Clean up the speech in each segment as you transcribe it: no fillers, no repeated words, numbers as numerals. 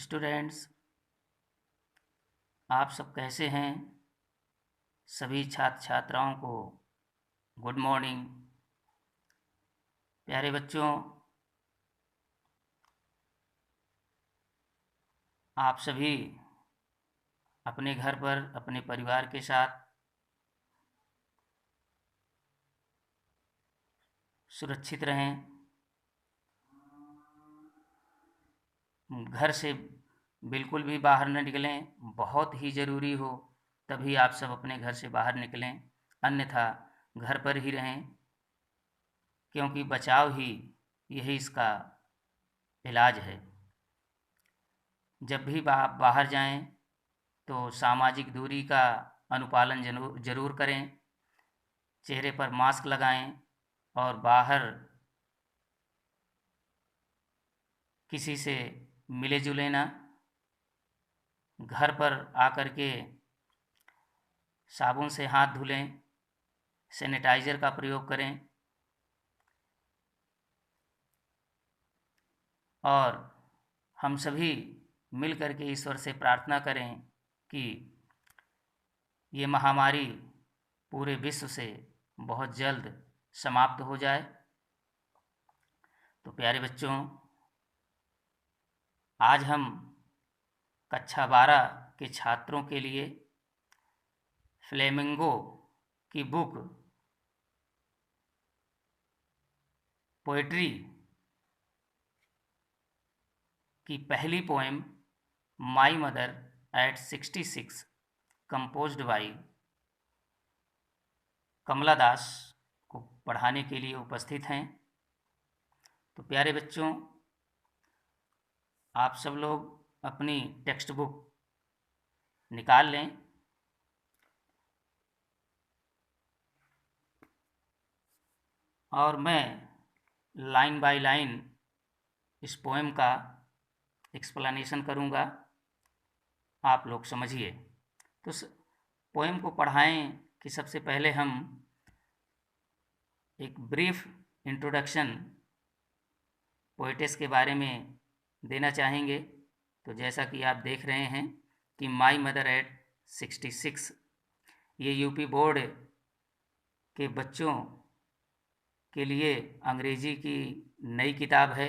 Students, आप सब कैसे हैं? सभी छात्र छात्राओं को गुड मॉर्निंग। प्यारे बच्चों, आप सभी अपने घर पर अपने परिवार के साथ सुरक्षित रहें। घर से बिल्कुल भी बाहर न निकलें, बहुत ही ज़रूरी हो तभी आप सब अपने घर से बाहर निकलें, अन्यथा घर पर ही रहें, क्योंकि बचाव ही यही इसका इलाज है। जब भी बाहर जाएं तो सामाजिक दूरी का अनुपालन जरूर करें, चेहरे पर मास्क लगाएं और बाहर किसी से मिले जुले ना। घर पर आकर के साबुन से हाथ धुलें, सैनिटाइज़र का प्रयोग करें और हम सभी मिल कर के ईश्वर से प्रार्थना करें कि ये महामारी पूरे विश्व से बहुत जल्द समाप्त हो जाए। तो प्यारे बच्चों, आज हम कक्षा 12 के छात्रों के लिए फ्लेमिंगो की बुक पोएट्री की पहली poem my mother at 66 composed by Kamala Das को पढ़ाने के लिए उपस्थित हैं। तो प्यारे बच्चों, आप सब लोग अपनी टेक्स्ट बुक निकाल लें और मैं लाइन बाय लाइन इस पोएम का एक्सप्लेनेशन करूँगा, आप लोग समझिए। तो पोएम को पढ़ाएं कि सबसे पहले हम एक ब्रीफ इंट्रोडक्शन पोएटिस के बारे में देना चाहेंगे। तो जैसा कि आप देख रहे हैं कि माई मदर एट 66 ये यूपी बोर्ड के बच्चों के लिए अंग्रेजी की नई किताब है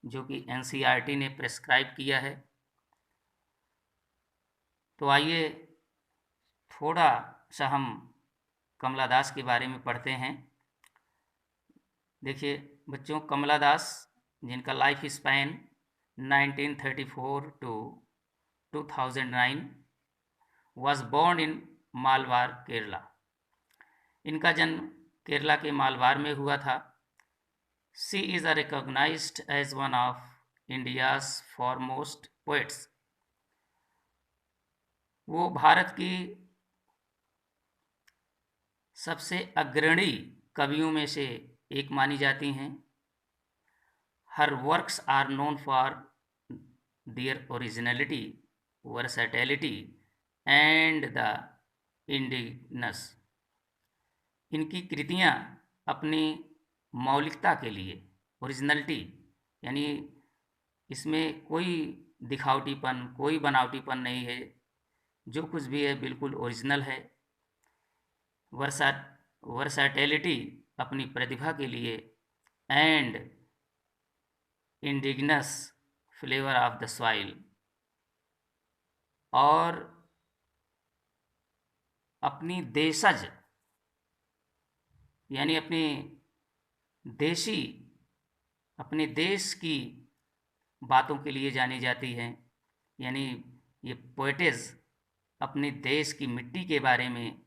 जो कि एनसीईआरटी ने प्रेस्क्राइब किया है। तो आइए थोड़ा सा हम कमला दास के बारे में पढ़ते हैं। देखिए बच्चों, कमला दास जिनका life span 1934 to 2009 was born in Malabar Kerala. इनका जन्म केरला के मालवार में हुआ था। She is recognized as one of India's foremost poets. वो भारत की सबसे अग्रणी कवियों में से एक मानी जाती हैं। हर works are known for their originality, versatility and the indigenous. इनकी कृतियाँ अपनी मौलिकता के लिए, ओरिजिनलिटी यानी इसमें कोई दिखावटीपन, कोई बनावटीपन नहीं है, जो कुछ भी है बिल्कुल ओरिजिनल है। वर्सैटिलिटी अपनी प्रतिभा के लिए, and indigenous flavour of the soil, और अपनी देशज यानी अपनी देशी, अपने देश की बातों के लिए जानी जाती हैं। यानी ये पोएटिस अपने देश की मिट्टी के बारे में,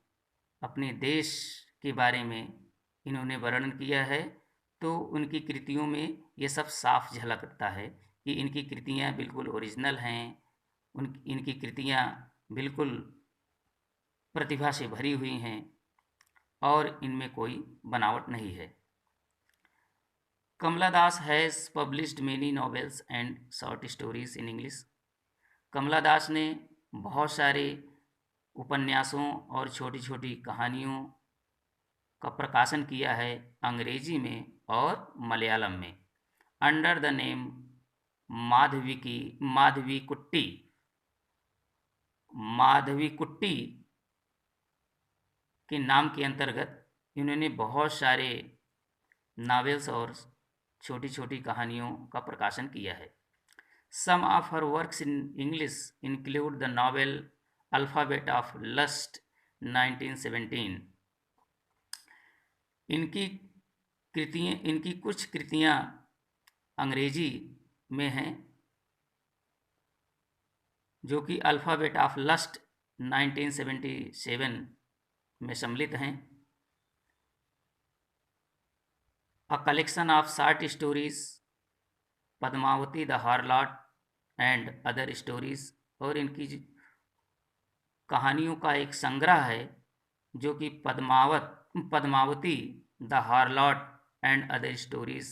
अपने देश के बारे में इन्होंने वर्णन किया है। तो उनकी कृतियों में ये सब साफ झलकता है कि इनकी कृतियाँ बिल्कुल ओरिजिनल हैं, इनकी कृतियाँ बिल्कुल प्रतिभा से भरी हुई हैं और इनमें कोई बनावट नहीं है। Kamala Das has published many novels and short stories in English. Kamala Das ने बहुत सारे उपन्यासों और छोटी छोटी कहानियों का प्रकाशन किया है अंग्रेजी में और मलयालम में, अंडर द नेम माधवी कुट्टी के नाम के अंतर्गत इन्होंने बहुत सारे नावेल्स और छोटी छोटी कहानियों का प्रकाशन किया है। Some of her works in English include the novel alphabet of lust 1917। इनकी कुछ कृतियाँ अंग्रेजी में हैं जो कि अल्फ़ाबेट ऑफ लस्ट 1977 में सम्मिलित हैं। A collection of short stories, Padmavati the harlot and other stories, और इनकी कहानियों का एक संग्रह है जो कि Padmavati the harlot and other stories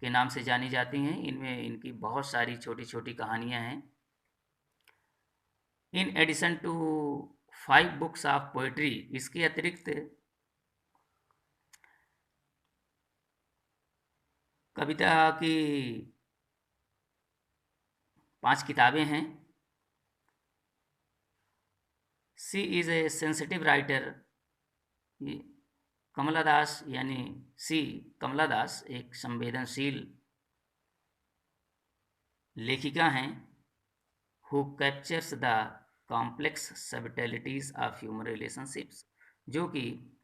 के नाम से जानी जाती हैं। इनमें इनकी बहुत सारी छोटी छोटी कहानियां हैं। In addition to 5 books of poetry, इसके अतिरिक्त कविता की 5 किताबें हैं। She is a sensitive writer. Kamala Das यानी कमला दास एक संवेदनशील लेखिका हैं। Who captures the complex subtleties of human relationships, जो कि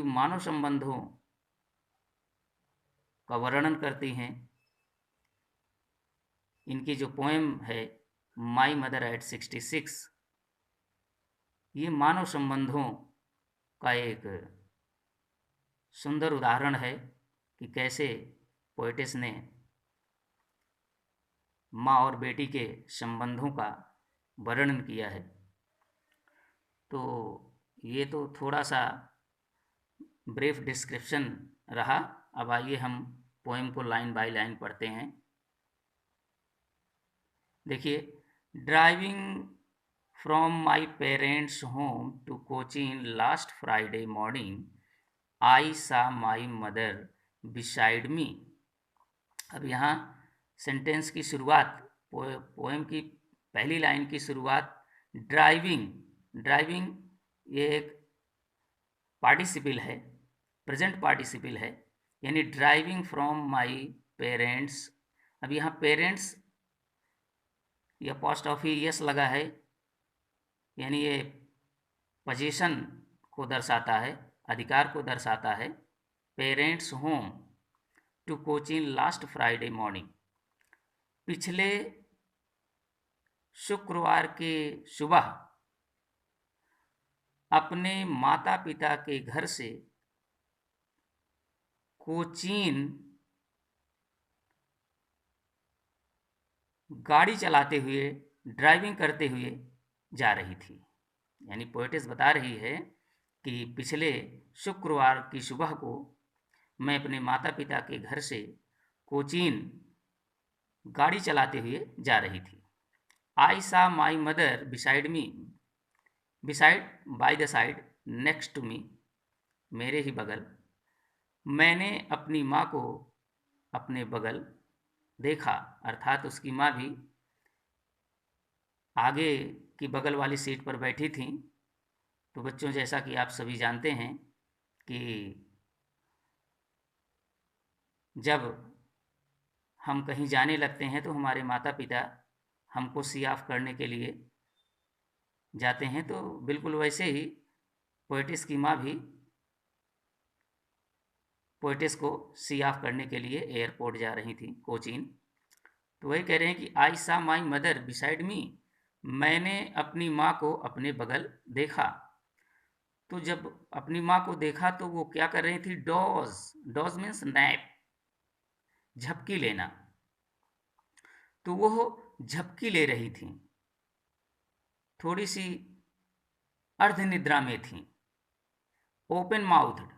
मानव संबंधों का वर्णन करती हैं। इनकी जो पोएम है माई मदर एट 66, ये मानव संबंधों का एक सुंदर उदाहरण है कि कैसे पोएटिस ने माँ और बेटी के संबंधों का वर्णन किया है। तो ये तो थोड़ा सा ब्रीफ डिस्क्रिप्शन रहा। अब आइए हम पोएम को लाइन बाय लाइन पढ़ते हैं। देखिए, driving from my parents home to Cochin last Friday morning I saw my mother beside मी। अब यहाँ सेंटेंस की शुरुआत, पोएम की पहली लाइन की शुरुआत ड्राइविंग ये एक पार्टिसिपल है, प्रेजेंट पार्टिसिपल है, यानी ड्राइविंग फ्रॉम माई पेरेंट्स। अब यहाँ पेरेंट्स या अपॉस्ट्रोफी यस लगा है, यानी ये पोजीशन को दर्शाता है, अधिकार को दर्शाता है। Parents home to Cochin last Friday morning, पिछले शुक्रवार के सुबह अपने माता पिता के घर से कोचीन गाड़ी चलाते हुए, ड्राइविंग करते हुए जा रही थी। यानी पोएटिस बता रही है कि पिछले शुक्रवार की सुबह को मैं अपने माता पिता के घर से कोचीन गाड़ी चलाते हुए जा रही थी। I saw my mother beside me, beside by the side, next to me, मेरे ही बगल। मैंने अपनी माँ को अपने बगल देखा, अर्थात उसकी माँ भी आगे की बगल वाली सीट पर बैठी थी। तो बच्चों, जैसा कि आप सभी जानते हैं कि जब हम कहीं जाने लगते हैं तो हमारे माता पिता हमको सी ऑफ करने के लिए जाते हैं। तो बिल्कुल वैसे ही पोएटिस की माँ भी पोएटिस को सी ऑफ करने के लिए एयरपोर्ट जा रही थी, कोचीन। तो वही कह रहे हैं कि आई सा माई मदर बिसाइड मी, मैंने अपनी माँ को अपने बगल देखा। तो जब अपनी माँ को देखा तो वो क्या कर रही थी? डॉज मीन्स नैप, झपकी लेना। तो वो झपकी ले रही थी, थोड़ी सी अर्ध निद्रा में थी, ओपन माउथड,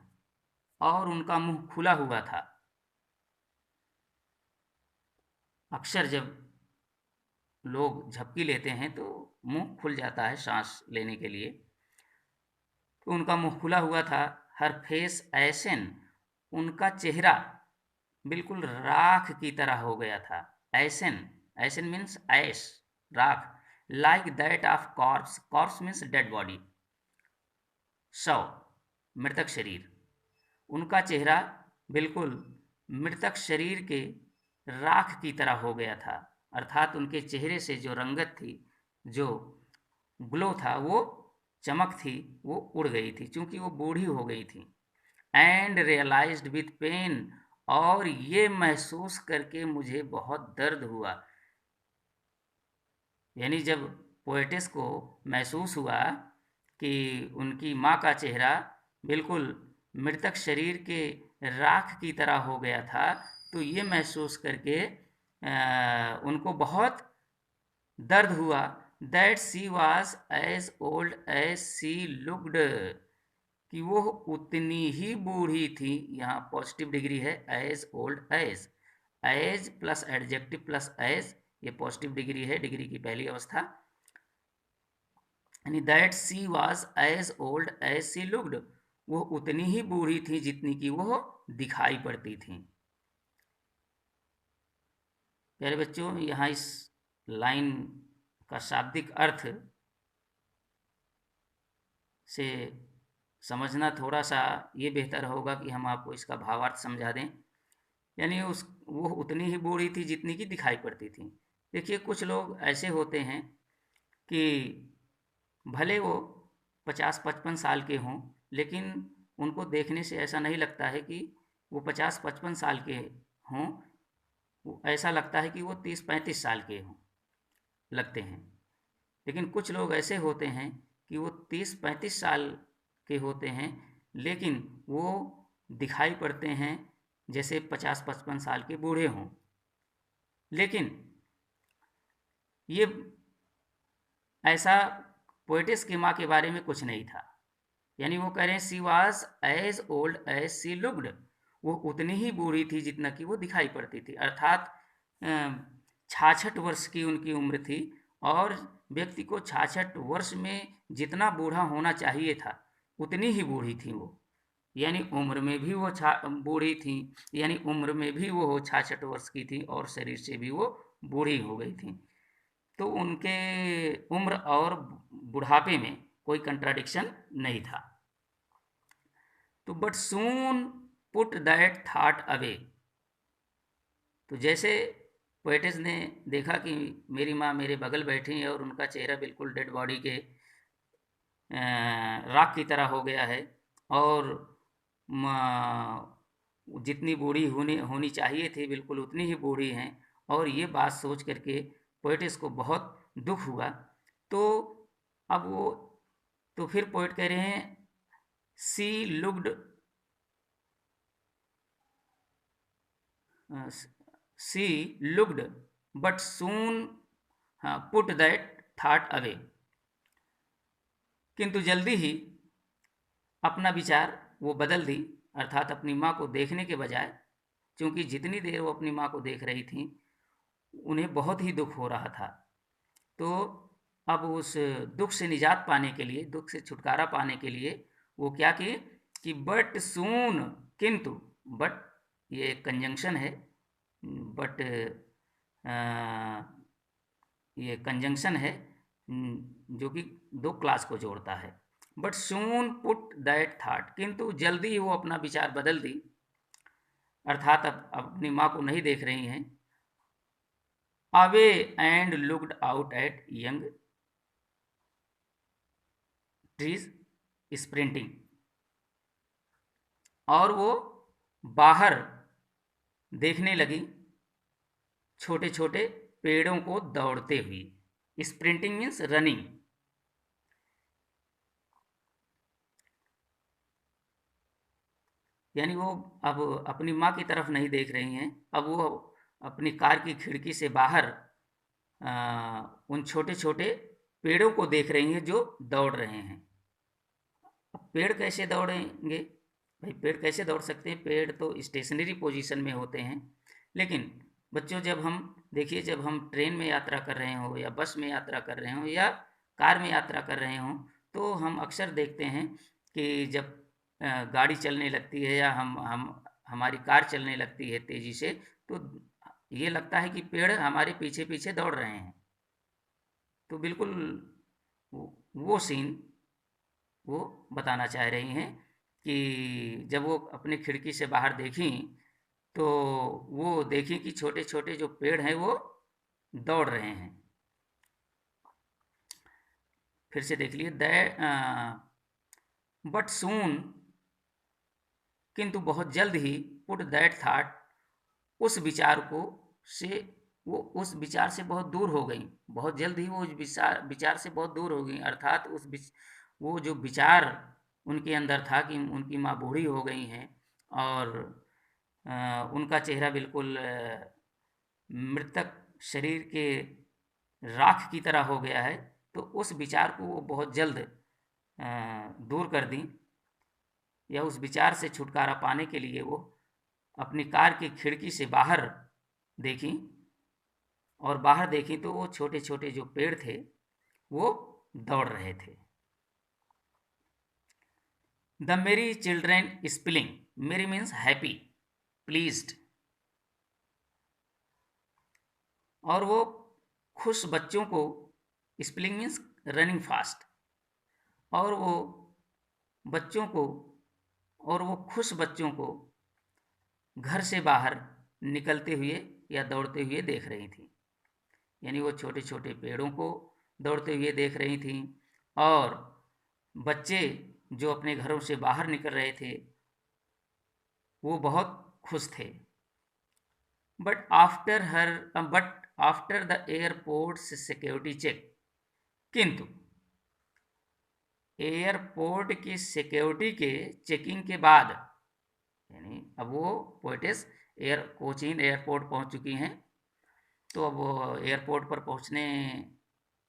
और उनका मुंह खुला हुआ था। अक्सर जब लोग झपकी लेते हैं तो मुंह खुल जाता है सांस लेने के लिए। तो उनका मुंह खुला हुआ था। हर फेस ऐसन, उनका चेहरा बिल्कुल राख की तरह हो गया था। ऐसन, ऐसन मीन्स ऐश, राख। Like that of corps, corps means dead body, शव, मृतक शरीर। उनका चेहरा बिल्कुल मृतक शरीर के राख की तरह हो गया था, अर्थात उनके चेहरे से जो रंगत थी, जो ग्लो था, वो चमक थी, वो उड़ गई थी, क्योंकि वो बूढ़ी हो गई थी। एंड रियलाइज्ड विथ पेन, और ये महसूस करके मुझे बहुत दर्द हुआ। यानी जब पोएटिस को महसूस हुआ कि उनकी माँ का चेहरा बिल्कुल मृतक शरीर के राख की तरह हो गया था, तो ये महसूस करके उनको बहुत दर्द हुआ। That she was as old as she looked, कि वो उतनी ही बूढ़ी थी। यहाँ पॉजिटिव डिग्री है, as old as, as plus adjective plus as, ये पॉजिटिव डिग्री है, डिग्री की पहली अवस्था। यानी that she was as old as she looked, वो उतनी ही बूढ़ी थी जितनी कि वो दिखाई पड़ती थी। प्यारे बच्चों, यहाँ इस लाइन का शाब्दिक अर्थ से समझना थोड़ा सा ये बेहतर होगा कि हम आपको इसका भावार्थ समझा दें। यानी वो उतनी ही बूढ़ी थी जितनी की दिखाई पड़ती थी। देखिए, कुछ लोग ऐसे होते हैं कि भले वो 50-55 साल के हों, लेकिन उनको देखने से ऐसा नहीं लगता है कि वो 50-55 साल के हों, वो ऐसा लगता है कि वो 30-35 साल के हों, लगते हैं। लेकिन कुछ लोग ऐसे होते हैं कि वो 30-35 साल के होते हैं, लेकिन वो दिखाई पड़ते हैं जैसे 50-55 साल के बूढ़े हों। लेकिन ये ऐसा पोएटिस की माँ के बारे में कुछ नहीं था। यानी वो कह रहे हैं she was as old as she looked, वो उतनी ही बूढ़ी थी जितना कि वो दिखाई पड़ती थी, अर्थात 66 वर्ष की उनकी उम्र थी। और व्यक्ति को 66 वर्ष में जितना बूढ़ा होना चाहिए था, उतनी ही बूढ़ी थी वो। यानी उम्र में भी वो बूढ़ी थी, यानी उम्र में भी वो 66 वर्ष की थी, और शरीर से भी वो बूढ़ी हो गई थी। तो उनके उम्र और बुढ़ापे में कोई कंट्राडिक्शन नहीं था। तो but soon put that thought away, तो जैसे पोएटिस ने देखा कि मेरी माँ मेरे बगल बैठी है और उनका चेहरा बिल्कुल डेड बॉडी के राख की तरह हो गया है, और जितनी बूढ़ी होनी चाहिए थी बिल्कुल उतनी ही बूढ़ी हैं, और ये बात सोच करके पोएटिस को बहुत दुख हुआ। तो अब वो, तो फिर पोएट कह रहे हैं she looked, she looked but soon put that thought away, किंतु जल्दी ही अपना विचार वो बदल दी, अर्थात अपनी माँ को देखने के बजाय, क्योंकि जितनी देर वो अपनी माँ को देख रही थी उन्हें बहुत ही दुख हो रहा था। तो अब उस दुख से निजात पाने के लिए, दुख से छुटकारा पाने के लिए वो क्या किए कि बट सून, किंतु, बट ये एक कंजंक्शन है, बट ये कंजंक्शन है जो कि दो क्लास को जोड़ता है। But soon put that thought, किंतु जल्दी ही वो अपना विचार बदल दी, अर्थात अब अपनी माँ को नहीं देख रही हैं। Away and looked out at young trees sprinting, और वो बाहर देखने लगी छोटे छोटे पेड़ों को दौड़ते हुए। Sprinting means running. यानी वो अब अपनी माँ की तरफ नहीं देख रही हैं, अब वो अपनी कार की खिड़की से बाहर उन छोटे छोटे पेड़ों को देख रही हैं जो दौड़ रहे हैं। अब पेड़ कैसे दौड़ेंगे भाई? पेड़ कैसे दौड़ सकते हैं? पेड़ तो स्टेशनरी पोजीशन में होते हैं। लेकिन बच्चों, जब हम देखिए, जब हम ट्रेन में यात्रा कर रहे हो या बस में यात्रा कर रहे हो या कार में यात्रा कर रहे हों तो हम अक्सर देखते हैं कि जब गाड़ी चलने लगती है या हम हमारी कार चलने लगती है तेज़ी से, तो ये लगता है कि पेड़ हमारे पीछे पीछे दौड़ रहे हैं। तो बिल्कुल वो सीन वो बताना चाह रही हैं कि जब वो अपनी खिड़की से बाहर देखीं तो वो देखीं कि छोटे छोटे जो पेड़ हैं वो दौड़ रहे हैं। फिर से देख लिए दैट बट सून, किंतु बहुत जल्द ही पुट दैट थाट, उस विचार को से वो उस विचार से बहुत दूर हो गई। बहुत जल्द ही वो उस विचार से बहुत दूर हो गई, अर्थात वो जो विचार उनके अंदर था कि उनकी माँ बूढ़ी हो गई हैं और उनका चेहरा बिल्कुल मृतक शरीर के राख की तरह हो गया है, तो उस विचार को वो बहुत जल्द दूर कर दी, या उस विचार से छुटकारा पाने के लिए वो अपनी कार की खिड़की से बाहर देखी, और बाहर देखी तो वो छोटे छोटे जो पेड़ थे वो दौड़ रहे थे। द मेरी चिल्ड्रेन स्पिलिंग, मेरी मीन्स हैप्पी, प्लीज्ड, और वो खुश बच्चों को, स्पिलिंग मीन्स रनिंग फास्ट, और वो बच्चों को और वो खुश बच्चों को घर से बाहर निकलते हुए या दौड़ते हुए देख रही थी। यानी वो छोटे छोटे पेड़ों को दौड़ते हुए देख रही थी, और बच्चे जो अपने घरों से बाहर निकल रहे थे वो बहुत खुश थे। But after the airport security check, किंतु एयरपोर्ट की सिक्योरिटी के चेकिंग के बाद, यानी अब वो पोइटिस कोचीन एयरपोर्ट पहुंच चुकी हैं, तो अब वो एयरपोर्ट पर पहुंचने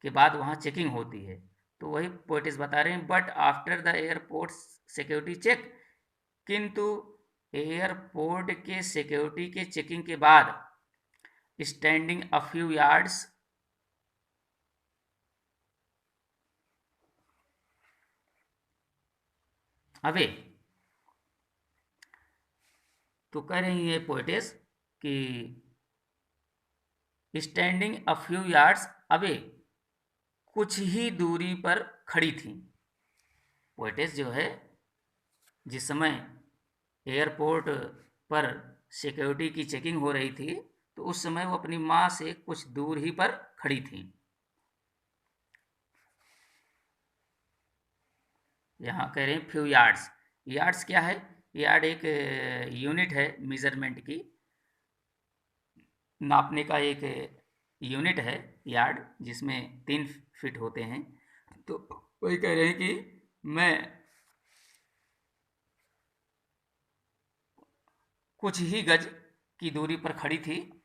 के बाद वहाँ चेकिंग होती है। तो वही पोइटिस बता रहे हैं, but after the airport security check, किंतु एयरपोर्ट के सिक्योरिटी के चेकिंग के बाद standing a few yards away, तो कह रही है पोइटिस कि standing a few yards away, कुछ ही दूरी पर खड़ी थी। पोइटिस जो है, जिस समय एयरपोर्ट पर सिक्योरिटी की चेकिंग हो रही थी तो उस समय वो अपनी माँ से कुछ दूर ही पर खड़ी थी। यहाँ कह रहे हैं फ्यू यार्ड्स। यार्ड्स क्या है? यार्ड एक यूनिट है मेजरमेंट की, नापने का एक यूनिट है यार्ड, जिसमें 3 फीट होते हैं। तो वही कह रहे हैं कि मैं कुछ ही गज की दूरी पर खड़ी थी।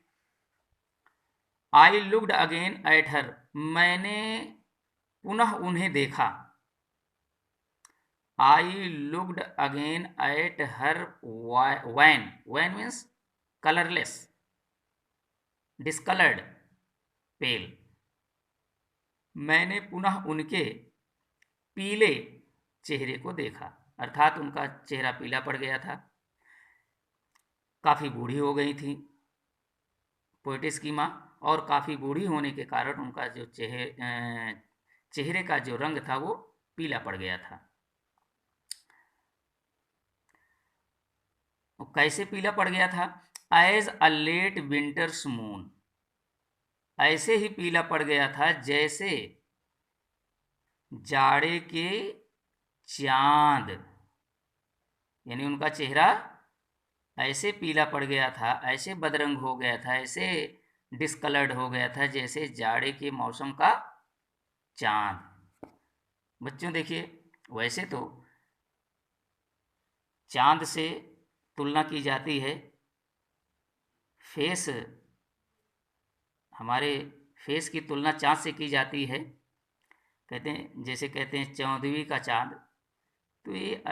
I looked again at her, मैंने पुनः उन्हें देखा। I looked again at her wan means colourless, discoloured, pale. मैंने पुनः उनके पीले चेहरे को देखा, अर्थात उनका चेहरा पीला पड़ गया था। काफ़ी बूढ़ी हो गई थी पोइटिस की माँ, और काफ़ी बूढ़ी होने के कारण उनका जो चेहरे का जो रंग था वो पीला पड़ गया था। कैसे पीला पड़ गया था? As a late winter's moon, ऐसे ही पीला पड़ गया था जैसे जाड़े के चांद। यानी उनका चेहरा ऐसे पीला पड़ गया था, ऐसे बदरंग हो गया था, ऐसे डिस्कलर्ड हो गया था जैसे जाड़े के मौसम का चांद। बच्चों देखिए, वैसे तो चांद से तुलना की जाती है, फेस, हमारे फेस की तुलना चाँद से की जाती है। कहते हैं, जैसे कहते हैं चौदहवीं का चाँद, तो ये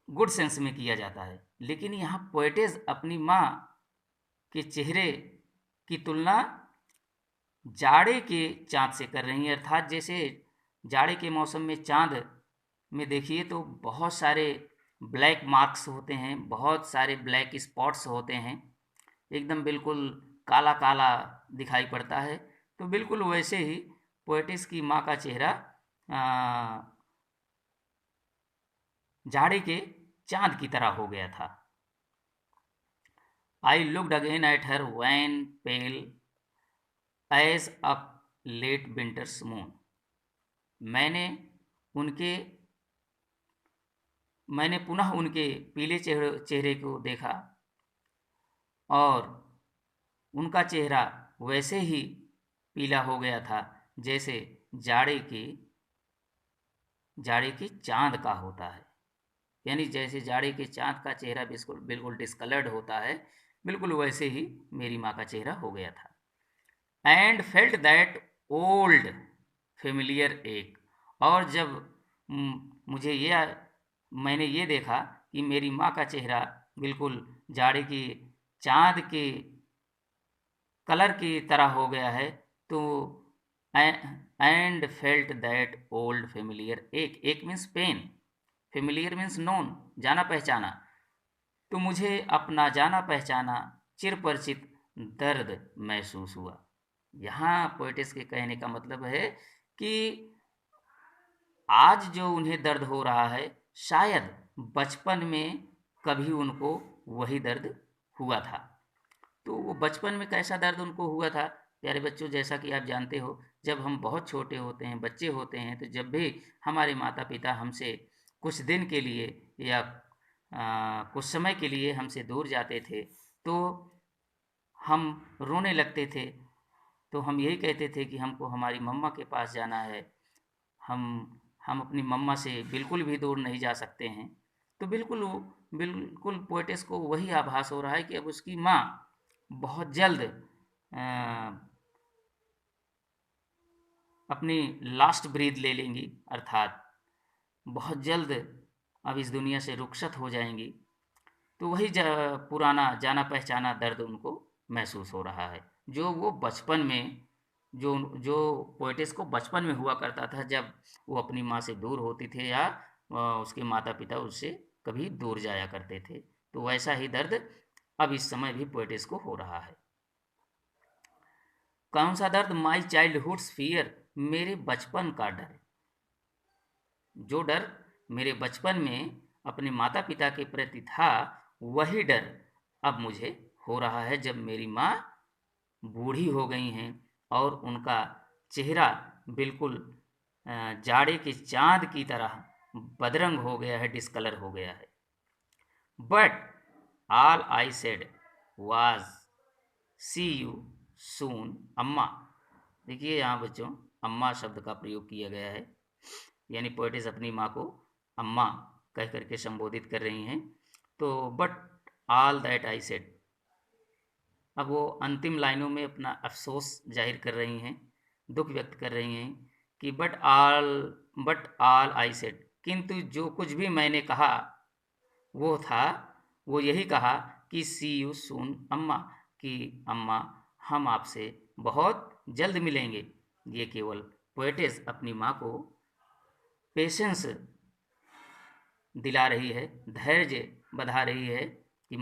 गुड सेंस में किया जाता है। लेकिन यहाँ पोएटेज अपनी माँ के चेहरे की तुलना जाड़े के चाँद से कर रही हैं, अर्थात जैसे जाड़े के मौसम में चाँद में देखिए तो बहुत सारे ब्लैक मार्क्स होते हैं, बहुत सारे ब्लैक स्पॉट्स होते हैं, एकदम बिल्कुल काला काला दिखाई पड़ता है। तो बिल्कुल वैसे ही पोएटिस की माँ का चेहरा जाड़े के चाँद की तरह हो गया था। I looked again at her wan pale as a late winter's moon. मैंने उनके मैंने पुनः उनके पीले चेहरे को देखा और उनका चेहरा वैसे ही पीला हो गया था जैसे जाड़े के चाँद का होता है। यानी जैसे जाड़े के चाँद का चेहरा बिल्कुल बिल्कुल डिस्कलर्ड होता है, बिल्कुल वैसे ही मेरी माँ का चेहरा हो गया था। And felt that old familiar एक, और जब मुझे मैंने ये देखा कि मेरी माँ का चेहरा बिल्कुल जाड़े के चाँद के कलर की तरह हो गया है, तो and felt that old familiar एक means pain, familiar means known, जाना पहचाना। तो मुझे अपना जाना पहचाना चिर परिचित दर्द महसूस हुआ। यहाँ पोएटिस के कहने का मतलब है कि आज जो उन्हें दर्द हो रहा है शायद बचपन में कभी उनको वही दर्द हुआ था। तो वो बचपन में कैसा दर्द उनको हुआ था प्यारे बच्चों, जैसा कि आप जानते हो जब हम बहुत छोटे होते हैं, बच्चे होते हैं, तो जब भी हमारे माता पिता हमसे कुछ दिन के लिए या कुछ समय के लिए हमसे दूर जाते थे तो हम रोने लगते थे। तो हम यही कहते थे कि हमको हमारी मम्मा के पास जाना है, हम हम अपनी मम्मा से बिल्कुल भी दूर नहीं जा सकते हैं। तो बिल्कुल पोएटिस को वही आभास हो रहा है कि अब उसकी माँ बहुत जल्द अपनी लास्ट ब्रीथ ले लेंगी, अर्थात बहुत जल्द अब इस दुनिया से रुखसत हो जाएंगी। तो वही पुराना जाना पहचाना दर्द उनको महसूस हो रहा है, जो वो बचपन में जो जो पोएटिस को बचपन में हुआ करता था जब वो अपनी माँ से दूर होती थे या उसके माता पिता उससे कभी दूर जाया करते थे। तो वैसा ही दर्द अब इस समय भी पोएटिस को हो रहा है। कौन सा दर्द? माई चाइल्डहुड्स फियर, मेरे बचपन का डर। जो डर मेरे बचपन में अपने माता पिता के प्रति था वही डर अब मुझे हो रहा है जब मेरी माँ बूढ़ी हो गई हैं और उनका चेहरा बिल्कुल जाड़े के चाँद की तरह बदरंग हो गया है, डिस्कलर हो गया है। But all I said was see you soon Amma. देखिए यहाँ बच्चों अम्मा शब्द का प्रयोग किया गया है, यानी पोएटिस अपनी माँ को अम्मा कह करके संबोधित कर रही हैं। तो but all that I said, अब वो अंतिम लाइनों में अपना अफसोस जाहिर कर रही हैं, दुख व्यक्त कर रही हैं कि बट ऑल आई सेड, किंतु जो कुछ भी मैंने कहा वो था, वो यही कहा कि सी यू सून अम्मा, कि अम्मा हम आपसे बहुत जल्द मिलेंगे। ये केवल पोएटिस अपनी माँ को पेशेंस दिला रही है, धैर्य बधा रही है कि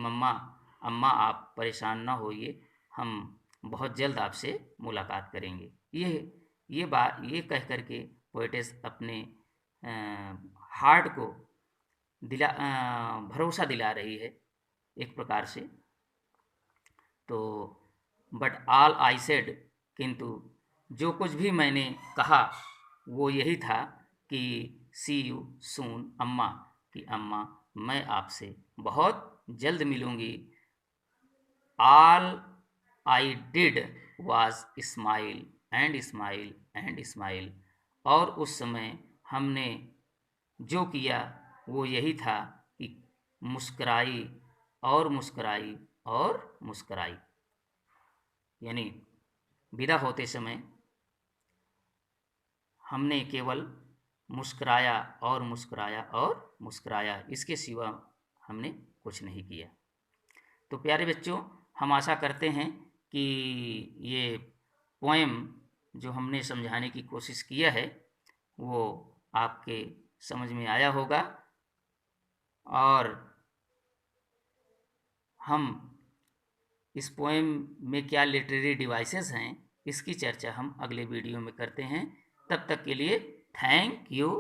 अम्मा आप परेशान ना होइए, हम बहुत जल्द आपसे मुलाकात करेंगे। ये कह कर के पोएटिस अपने हार्ट को भरोसा दिला रही है एक प्रकार से। तो बट ऑल आई सेड, किंतु जो कुछ भी मैंने कहा वो यही था कि सी यू सून अम्मा, कि अम्मा मैं आपसे बहुत जल्द मिलूँगी। All I did was smile and smile and smile, और उस समय हमने जो किया वो यही था कि मुस्कुराई और मुस्कुराई और मुस्कुराई। यानी विदा होते समय हमने केवल मुस्कुराया और मुस्कुराया और मुस्कुराया, इसके सिवा हमने कुछ नहीं किया। तो प्यारे बच्चों हम आशा करते हैं कि ये पोएम जो हमने समझाने की कोशिश किया है वो आपके समझ में आया होगा, और हम इस पोएम में क्या लिटरेरी डिवाइसेस हैं इसकी चर्चा हम अगले वीडियो में करते हैं। तब तक के लिए थैंक यू।